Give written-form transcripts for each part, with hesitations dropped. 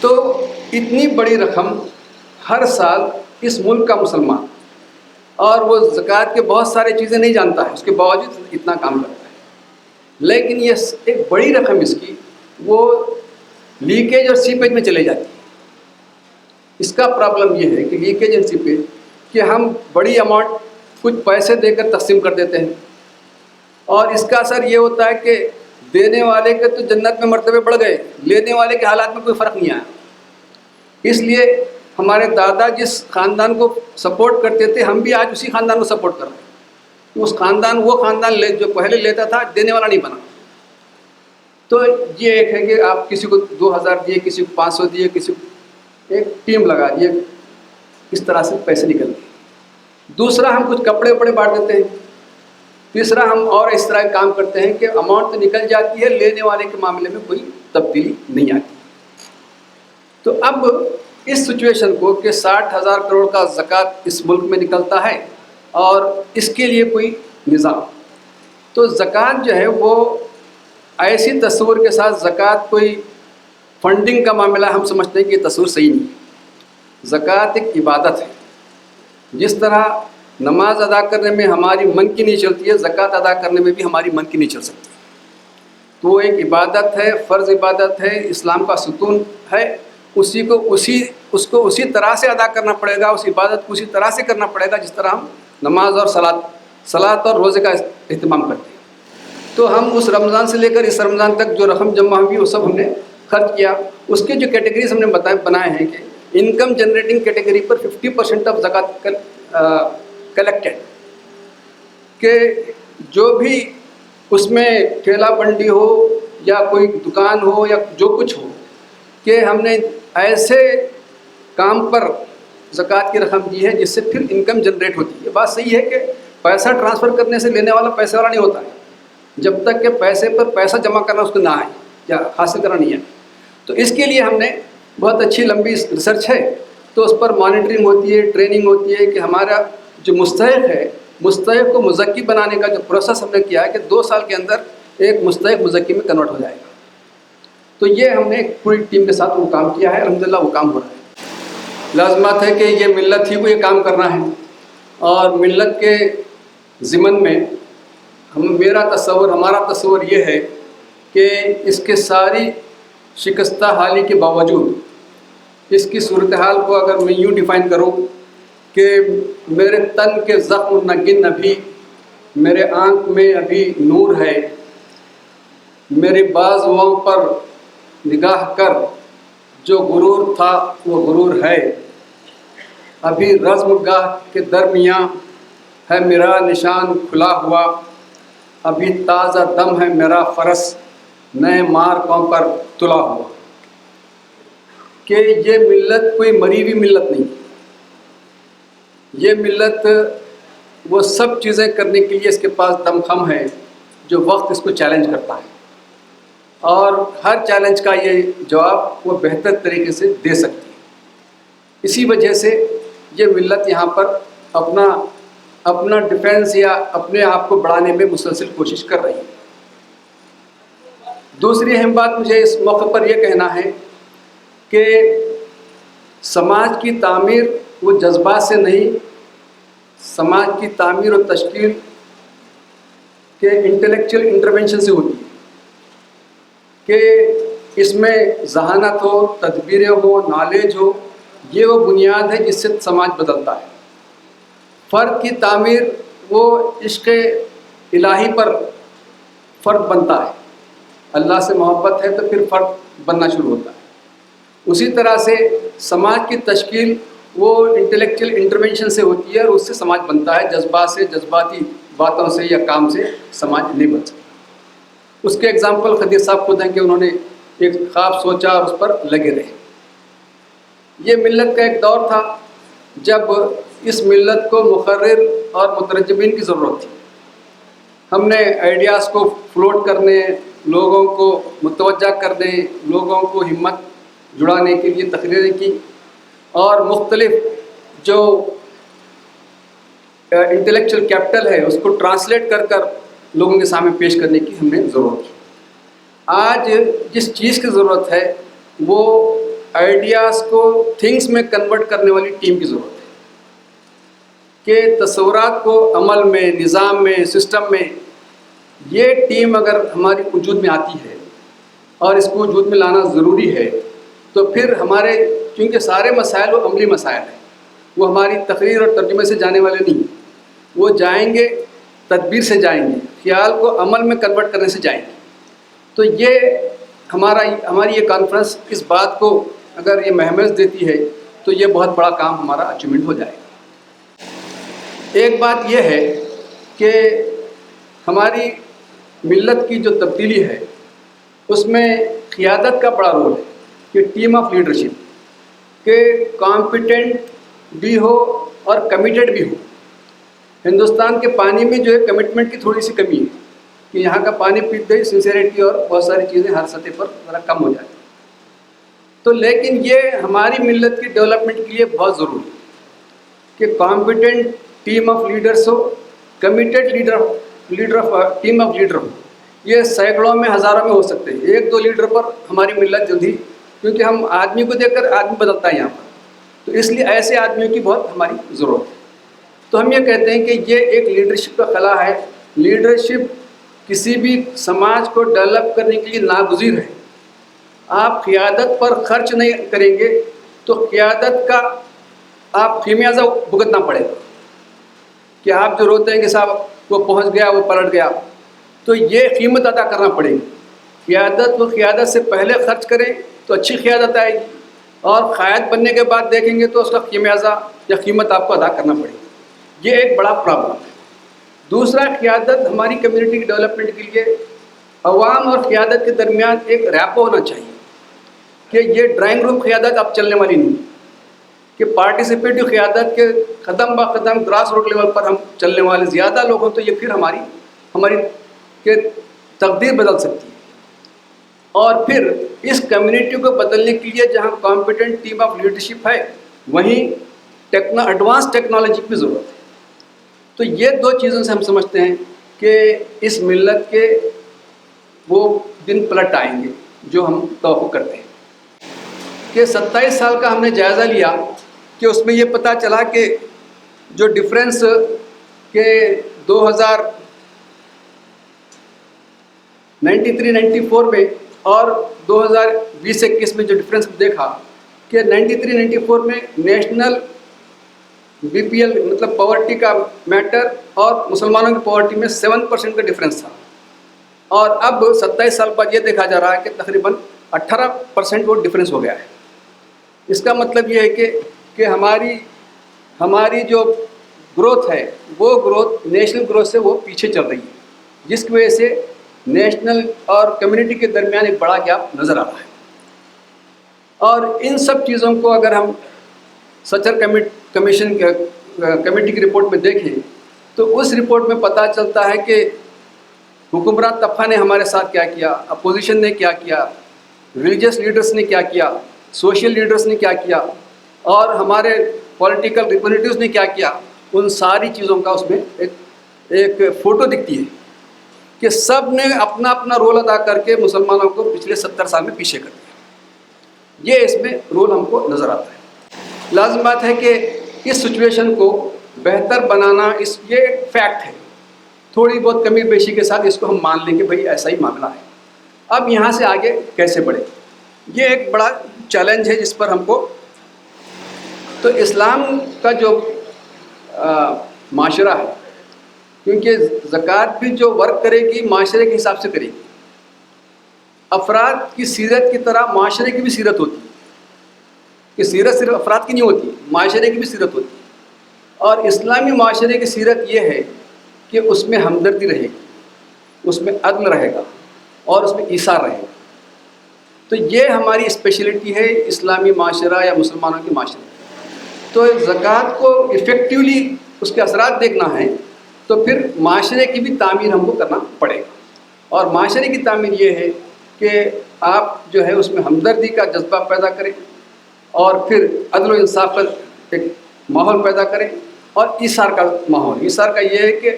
تو اتنی بڑی رقم ہر سال اس ملک کا مسلمان، اور وہ زکوٰۃ کے بہت سارے چیزیں نہیں جانتا ہے، اس کے باوجود اتنا کام کرتا ہے، لیکن یہ ایک بڑی رقم اس کی وہ لیکیج اور سیپیج میں چلے جاتی ہے۔ اس کا پرابلم یہ ہے کہ لیکیج اور سیپیج کہ ہم بڑی اماؤنٹ کچھ پیسے دے کر تقسیم کر دیتے ہیں، اور اس کا اثر یہ ہوتا ہے کہ دینے والے کے تو جنت میں مرتبے بڑھ گئے، لینے والے کے حالات میں کوئی فرق نہیں آیا۔ اس لیے ہمارے دادا جس خاندان کو سپورٹ کرتے تھے، ہم بھی آج اسی خاندان کو سپورٹ کر رہے ہیں۔ وہ خاندان جو پہلے لیتا تھا دینے والا نہیں بنا۔ تو یہ ایک ہے کہ آپ کسی کو 2000 دیے، کسی کو 500 دیے، کسی کو ایک ٹیم لگا دیے، اس طرح سے پیسے نکل گئے۔ دوسرا، ہم کچھ کپڑے وپڑے بانٹ دیتے ہیں۔ تیسرا، ہم اور اس طرح کام کرتے ہیں کہ اماؤنٹ تو نکل جاتی ہے، لینے والے کے معاملے میں کوئی تبدیلی نہیں آتی۔ تو اب اس سچویشن کو کہ 60,000 کروڑ کا زکوٰۃ اس ملک میں نکلتا ہے اور اس کے لیے کوئی نظام، تو زکوٰۃ جو ہے وہ ایسی تصور کے ساتھ زکوٰۃ کوئی فنڈنگ کا معاملہ ہم سمجھتے ہیں کہ یہ تصور صحیح نہیں ہے۔ زکوٰۃ ایک عبادت ہے، جس طرح نماز ادا کرنے میں ہماری من کی نہیں چلتی ہے، زکوٰۃ ادا کرنے میں بھی ہماری من کی نہیں چل سکتی۔ تو وہ ایک عبادت ہے، فرض عبادت ہے، اسلام کا ستون ہے، اس کو اسی طرح سے ادا کرنا پڑے گا، اس عبادت کو اسی طرح سے کرنا پڑے گا جس طرح ہم نماز اور صلاۃ اور روزے کا اہتمام کرتے ہیں۔ تو ہم اس رمضان سے لے کر اس رمضان تک جو رقم جمع ہوئی وہ سب ہم نے خرچ کیا۔ اس کے جو کیٹیگریز ہم نے بنائے ہیں کہ income generating category per 50% of زکوٰۃ کلیکٹڈ، کہ جو بھی اس میں ٹھیلا بنڈی ہو یا کوئی دکان ہو یا جو کچھ ہو، کہ ہم نے ایسے کام پر زکوٰۃ کی رقم دی ہے جس سے پھر انکم جنریٹ ہوتی ہے۔ بات صحیح ہے کہ پیسہ ٹرانسفر کرنے سے لینے والا پیسے والا نہیں ہوتا ہے، جب تک کہ پیسے پر پیسہ جمع کرنا اس کو نہ آئے یا حاصل کرنا نہیں ہے۔ تو اس کے لیے ہم نے بہت اچھی لمبی ریسرچ ہے، تو اس پر مانیٹرنگ ہوتی ہے، ٹریننگ ہوتی ہے کہ ہمارا جو مستحق ہے، مستحق کو مزکی بنانے کا جو پروسیس ہم نے کیا ہے کہ 2 سال کے اندر ایک مستحق مزکی میں کنورٹ ہو جائے گا۔ تو یہ ہم نے پوری ٹیم کے ساتھ وہ کام کیا ہے، الحمدللہ وہ کام ہو رہا ہے۔ لازمات ہے کہ یہ ملت ہی کو یہ کام کرنا ہے، اور ملت کے ضمن میں ہمارا تصور یہ ہے کہ اس کے ساری شکستہ حالی کے باوجود اس کی صورتحال کو اگر میں یوں ڈیفائن کروں کہ میرے تن کے زخم نگن ابھی، میرے آنکھ میں ابھی نور ہے، میرے بازوؤں پر نگاہ کر جو غرور تھا وہ غرور ہے، ابھی رزم گاہ کے درمیاں ہے میرا نشان کھلا ہوا، ابھی تازہ دم ہے میرا فرس نئے مارکوں پر تلا ہوا۔ کہ یہ ملت کوئی مری ہوئی ملت نہیں، یہ ملت وہ سب چیزیں کرنے کے لیے اس کے پاس دم خم ہے جو وقت اس کو چیلنج کرتا ہے، اور ہر چیلنج کا یہ جواب وہ بہتر طریقے سے دے سکتی ہے۔ اسی وجہ سے یہ ملت یہاں پر اپنا ڈیفینس یا اپنے آپ کو بڑھانے میں مسلسل کوشش کر رہی ہے۔ دوسری اہم بات مجھے اس موقع پر یہ کہنا ہے کہ سماج کی تعمیر وہ جذبات سے نہیں، سماج کی تعمیر و تشکیل کے انٹلیکچوئل انٹرونشن سے ہوتی ہے، کہ اس میں ذہانت ہو، تدبیریں ہو، نالج ہو، یہ وہ بنیاد ہے جس سے سماج بدلتا ہے۔ فرد کی تعمیر وہ عشق الہی پر فرد بنتا ہے، اللہ سے محبت ہے تو پھر فرد بننا شروع ہوتا ہے۔ اسی طرح سے سماج کی تشکیل وہ انٹلیکچوئل انٹرونشن سے ہوتی ہے، اور اس سے سماج بنتا ہے، جذبات سے، جذباتی باتوں سے یا کام سے سماج نہیں بن سکتا۔ اس کے اگزامپل خدیجہ صاحب خود ہیں کہ انہوں نے ایک خواب سوچا اور اس پر لگے رہے۔ یہ ملت کا ایک دور تھا جب اس ملت کو مقرر اور مترجمین کی ضرورت تھی۔ ہم نے آئیڈیاز کو فلوٹ کرنے، لوگوں کو متوجہ کرنے، لوگوں کو ہمت جڑانے کے لیے تقریریں کی، اور مختلف جو انٹلیکچوئل کیپٹل ہے اس کو ٹرانسلیٹ کر کر لوگوں کے سامنے پیش کرنے کی ہم نے ضرورت کی۔ آج جس چیز کی ضرورت ہے وہ آئیڈیاز کو تھنگس میں کنورٹ کرنے والی ٹیم کی ضرورت ہے کہ تصورات کو عمل میں، نظام میں، سسٹم میں، یہ ٹیم اگر ہماری وجود میں آتی ہے اور اس کو وجود میں لانا ضروری ہے تو پھر ہمارے، کیونکہ سارے مسائل وہ عملی مسائل ہیں، وہ ہماری تقریر اور ترجمے سے جانے والے نہیں، وہ جائیں گے تدبیر سے جائیں گے، خیال کو عمل میں کنورٹ کرنے سے جائیں گے. تو یہ ہماری یہ کانفرنس اس بات کو اگر یہ مہمز دیتی ہے تو یہ بہت بڑا کام ہمارا اچیومنٹ ہو جائے گا. ایک بات یہ ہے کہ ہماری ملت کی جو تبدیلی ہے اس میں قیادت کا بڑا رول ہے کہ ٹیم آف لیڈرشپ، کہ کامپیٹنٹ بھی ہو اور کمیٹڈ بھی ہو. ہندوستان کے پانی میں جو ہے کمٹمنٹ کی تھوڑی سی کمی ہے کہ یہاں کا پانی پیتے ہی سنسیریٹی اور بہت ساری چیزیں ہر سطح پر ذرا کم ہو جاتی ہیں. تو لیکن یہ ہماری ملت کی ڈیولپمنٹ کے لیے بہت ضروری ہے کہ کامپیٹنٹ ٹیم آف لیڈرس ہو، committed leader of team of leader ہو. یہ سینکڑوں میں، ہزاروں میں ہو سکتے ہیں. ایک دو لیڈر پر ہماری ملت جلدی، کیونکہ ہم آدمی کو دیکھ کر آدمی بدلتا ہے یہاں پر، تو اس لیے ایسے آدمیوں کی بہت ہماری ضرورت ہے. تو ہم یہ کہتے ہیں کہ یہ ایک لیڈرشپ کا خلا ہے. لیڈرشپ کسی بھی سماج کو ڈیولپ کرنے کے لیے ناگزیر ہے. آپ قیادت پر خرچ نہیں کریں گے تو قیادت کا آپ خمیازہ بھگتنا پڑے گا کہ آپ جو روتے ہیں کہ صاحب وہ پہنچ گیا، وہ پلٹ گیا، تو یہ قیمت ادا کرنا پڑے گی. قیادت سے پہلے خرچ کریں تو اچھی قیادت آئے گی، اور قائد بننے کے بعد دیکھیں گے تو اس کا خمیازہ یا قیمت آپ کو ادا کرنا پڑے گی. یہ ایک بڑا پرابلم ہے. دوسرا، قیادت ہماری کمیونٹی کی ڈیولپمنٹ کے لیے عوام اور قیادت کے درمیان ایک ریپو ہونا چاہیے کہ یہ ڈرائنگ روم قیادت اب چلنے والی نہیں، کہ پارٹیسپیٹو قیادت کے قدم با قدم گراس روٹ لیول پر ہم چلنے والے زیادہ لوگ ہوں تو یہ پھر ہماری کہ تقدیر بدل سکتی ہے. اور پھر اس کمیونٹی کو بدلنے کے لیے جہاں کمپیٹنٹ ٹیم آف لیڈرشپ ہے وہیں ایڈوانس ٹیکنالوجی کی ضرورت ہے. تو یہ دو چیزوں سے ہم سمجھتے ہیں کہ اس ملت کے وہ دن پلٹ آئیں گے جو ہم توقع کرتے ہیں. کہ 27 سال کا ہم نے جائزہ لیا کہ اس میں یہ پتہ چلا کہ جو ڈفرینس کہ 2093-94 میں اور 2020-21 میں جو ڈفرینس دیکھا کہ 93-94 میں نیشنل BPL مطلب پاورٹی کا میٹر اور مسلمانوں کی پاورٹی میں 7% کا ڈفرینس تھا، اور اب 27 سال بعد یہ دیکھا جا رہا ہے کہ تقریباً 18% وہ ڈفرینس ہو گیا ہے. اس کا مطلب یہ ہے کہ ہماری جو گروتھ ہے وہ گروتھ نیشنل گروتھ سے وہ پیچھے چل رہی ہے، جس کی وجہ سے نیشنل اور کمیونٹی کے درمیان ایک بڑا گیپ نظر آ رہا ہے. اور ان سب چیزوں کو اگر ہم سچر کمیشن کمیٹی کی رپورٹ میں دیکھیں تو اس رپورٹ میں پتہ چلتا ہے کہ حکمران طبقہ نے ہمارے ساتھ کیا کیا، اپوزیشن نے کیا کیا، ریلیجس لیڈرز نے کیا کیا، سوشل لیڈرز نے کیا کیا، اور ہمارے پولیٹیکل ریپریزنٹیوز نے کیا کیا. ان ساری چیزوں کا اس میں ایک فوٹو دکھتی ہے کہ سب نے اپنا اپنا رول ادا کر کے مسلمانوں کو پچھلے 70 سال میں پیچھے کر دیا. یہ اس میں رول ہم کو نظر آتا ہے. لازم بات ہے کہ اس سچویشن کو بہتر بنانا یہ ایک فیکٹ ہے. تھوڑی بہت کمی بیشی کے ساتھ اس کو ہم مان لیں کہ بھائی ایسا ہی معاملہ ہے. اب یہاں سے آگے کیسے بڑھے، یہ ایک بڑا چیلنج ہے جس پر ہم کو، تو اسلام کا جو معاشرہ ہے، کیونکہ زکوٰۃ بھی جو ورک کرے گی معاشرے کے حساب سے کرے گی. افراد کی سیرت کی طرح معاشرے کی بھی سیرت ہوتی ہے کہ سیرت صرف افراد کی نہیں ہوتی، معاشرے کی بھی سیرت ہوتی ہے. اور اسلامی معاشرے کی سیرت یہ ہے کہ اس میں ہمدردی رہے گی، اس میں عدل رہے گا، اور اس میں ایثار رہے گا. تو یہ ہماری اسپیشلٹی ہے اسلامی معاشرہ یا مسلمانوں کے معاشرے. تو زکوٰۃ کو ایفیکٹولی اس کے اثرات دیکھنا ہے تو پھر معاشرے کی بھی تعمیر ہم کو کرنا پڑے گا. اور معاشرے کی تعمیر یہ ہے کہ آپ جو ہے اس میں ہمدردی کا جذبہ پیدا کریں، اور پھر عدل و انصاف کا ایک ماحول پیدا کریں، اور ایثار کا ماحول. ایثار کا یہ ہے کہ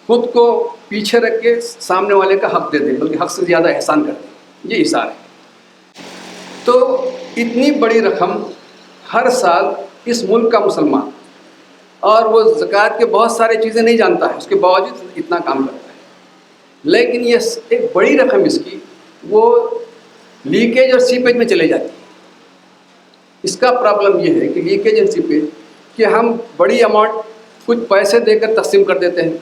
خود کو پیچھے رکھ کے سامنے والے کا حق دے دیں، بلکہ حق سے زیادہ احسان کر دیں. یہ ایثار ہے. تو اتنی بڑی رقم ہر سال اس ملک کا مسلمان، اور وہ زکوٰۃ کے بہت سارے چیزیں نہیں جانتا ہے، اس کے باوجود اتنا کام کرتا ہے، لیکن یہ ایک بڑی رقم اس کی وہ لیکیج اور سیپیج میں چلے جاتی ہے۔ اس کا پرابلم یہ ہے کہ لیکیج اور سیپیج کہ ہم بڑی اماؤنٹ کچھ پیسے دے کر تقسیم کر دیتے ہیں،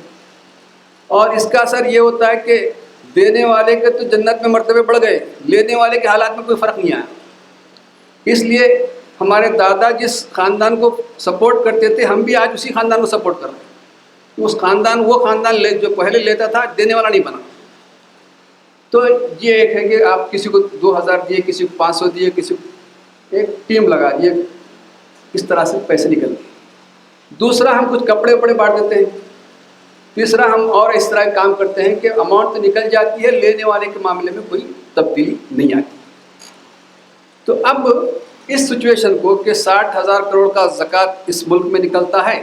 اور اس کا اثر یہ ہوتا ہے کہ دینے والے کے تو جنت میں مرتبے بڑھ گئے، لینے والے کے حالات میں کوئی فرق نہیں آیا۔ اس لیے ہمارے دادا جس خاندان کو سپورٹ کرتے تھے، ہم بھی آج اسی خاندان کو سپورٹ کر رہے ہیں۔ اس خاندان وہ خاندان جو پہلے لیتا تھا دینے والا نہیں بنا۔ تو یہ ایک ہے کہ آپ کسی کو 2000 دیے، کسی کو 500 دیے، کسی کو ایک ٹیم لگا دیے، اس طرح سے پیسے نکلتے ہیں۔ دوسرا ہم کچھ کپڑے وپڑے بانٹ دیتے ہیں۔ تیسرا ہم اور اس طرح کام کرتے ہیں کہ اماؤنٹ تو نکل جاتی ہے، لینے والے کے معاملے میں کوئی تبدیلی نہیں آتی۔ تو اب اس سچویشن کو کہ 60,000 کروڑ کا زکوٰۃ اس ملک میں نکلتا ہے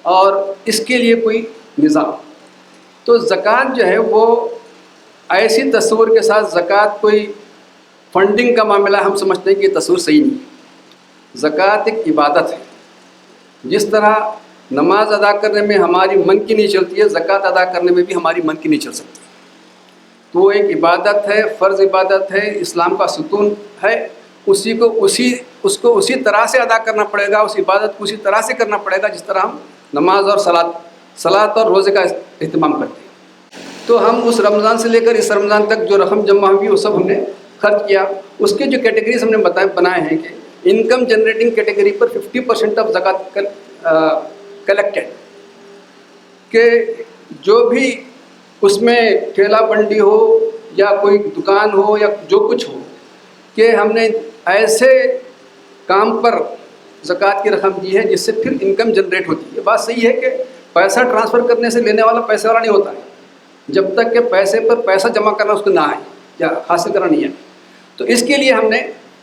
اور اس کے لیے کوئی نظام، تو زکوٰۃ جو ہے وہ ایسی تصور کے ساتھ زکوٰۃ کوئی فنڈنگ کا معاملہ ہم سمجھتے ہیں کہ یہ تصور صحیح نہیں۔ زکوٰۃ ایک عبادت ہے، جس طرح نماز ادا کرنے میں ہماری من کی نہیں چلتی ہے، زکوٰۃ ادا کرنے میں بھی ہماری من کی نہیں چل سکتی۔ تو وہ ایک عبادت ہے، فرض عبادت ہے، اسلام کا ستون ہے، اس کو اسی طرح سے ادا کرنا پڑے گا، اس عبادت کو اسی طرح سے کرنا پڑے گا جس طرح ہم نماز اور صلاۃ اور روزے کا اہتمام کرتے ہیں۔ تو ہم اس رمضان سے لے کر اس رمضان تک جو رقم جمع ہوئی وہ سب ہم نے خرچ کیا۔ اس کے جو کیٹیگریز ہم نے بنائے ہیں کہ income generating category per 50% of زکوٰۃ کلیکٹڈ، کہ جو بھی اس میں ٹھیلا بنڈی ہو یا کوئی دکان ہو یا جو کچھ ہو، کہ ہم نے ایسے کام پر زکوٰۃ کی رقم دی ہے جس سے پھر انکم جنریٹ ہوتی ہے۔ یہ بات صحیح ہے کہ پیسہ ٹرانسفر کرنے سے لینے والا پیسے والا نہیں ہوتا ہے، جب تک کہ پیسے پر پیسہ جمع کرنا اس کو نہ آئے یا حاصل کرنا نہیں ہے۔ تو اس کے لیے ہم نے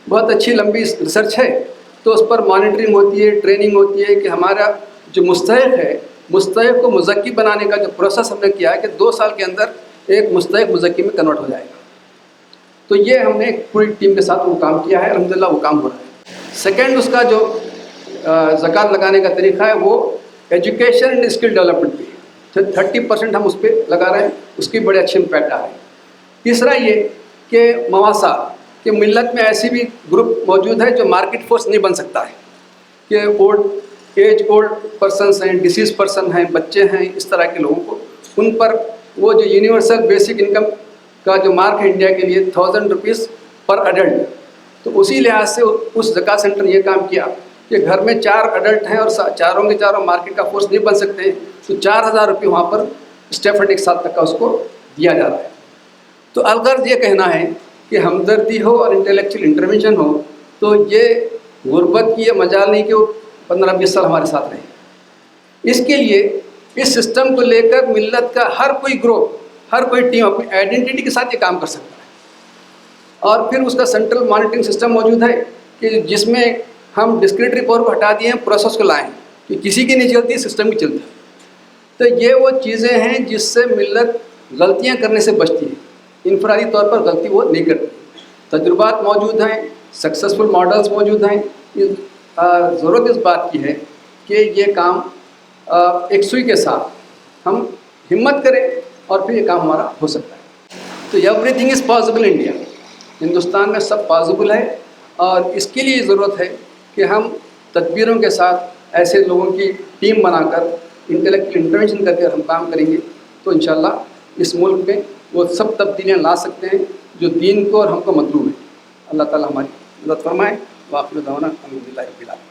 بہت اچھی لمبی ریسرچ ہے، تو اس پر مانیٹرنگ ہوتی ہے، ٹریننگ ہوتی ہے کہ ہمارا جو مستحق ہے، مستحق کو مزکی بنانے کا جو پروسیس ہم نے کیا ہے کہ 2 سال کے اندر ایک مستحق مزکی میں کنورٹ ہو جائے گا۔ تو یہ ہم نے ایک پوری ٹیم کے ساتھ وہ کام کیا ہے، الحمدللہ وہ کام ہو رہا ہے۔ سیکنڈ اس کا جو زکوٰۃ لگانے کا طریقہ ہے وہ ایجوکیشن اینڈ اسکل ڈیولپمنٹ پہ 30% ہم اس پہ لگا رہے ہیں، اس کی بڑے اچھے امپیکٹ آ رہے ہیں۔ تیسرا یہ کہ مواسا، کہ ملت میں ایسی بھی گروپ موجود ہے جو مارکیٹ فورس نہیں بن سکتا ہے، کہ اولڈ پرسنس ہیں، ڈیسیز پرسن ہیں، بچے ہیں، اس طرح کے لوگوں کو ان پر وہ جو یونیورسل بیسک انکم کا جو مارک ہے انڈیا کے لیے 1000 روپیز پر ایڈلٹ، تو اسی لحاظ سے اس زکوٰۃ سینٹر نے یہ کام کیا کہ گھر میں 4 ایڈلٹ ہیں اور چاروں کے چاروں مارکیٹ کا فورس نہیں بن سکتے ہیں، تو 4000 روپئے وہاں پر اسٹیفنڈ ایک سال تک کا اس کو دیا جا رہا ہے۔ تو الغرض یہ کہنا ہے کہ ہمدردی ہو اور انٹلیکچوئل انٹرونشن ہو، تو یہ غربت کی یہ مجال نہیں کہ وہ 15-20 سال ہمارے ساتھ رہے۔ اس کے لیے اس سسٹم کو لے کر ملت کا ہر کوئی گروہ، ہر کوئی ٹیم اپنی آئیڈینٹی کے ساتھ یہ کام کر سکتا ہے۔ اور پھر اس کا سینٹرل مانیٹرنگ سسٹم موجود ہے کہ جس میں ہم ڈسکریٹری پاور کو ہٹا دیے ہیں، پروسیس کو لائیں کہ کسی کی نہیں چلتی، سسٹم کی چلتی ہے۔ تو یہ وہ چیزیں ہیں جس سے ملت غلطیاں کرنے سے بچتی ہے، انفرادی طور پر غلطی وہ نہیں کرتی۔ تجربات موجود ہیں، سکسیزفل ماڈلز موجود ہیں۔ ضرورت اس بات کی ہے کہ یہ کام یکسوئی کے ساتھ ہم ہمت کریں اور پھر یہ کام ہمارا ہو سکتا ہے۔ تو every thing is possible India, Hindustan میں سب پاسبل ہے، اور اس کے لیے ضرورت ہے کہ ہم تدبیروں کے ساتھ ایسے لوگوں کی ٹیم بنا کر انٹلیکچوئل انٹرونشن کر کے ہم کام کریں گے تو انشاءاللہ اس ملک میں وہ سب تبدیلیاں لا سکتے ہیں جو دین کو اور ہم کو مطلوب ہے۔ اللہ تعالیٰ ہماری مدد فرمائے۔ وآخر دعوانا الحمدللہ رب العالمین۔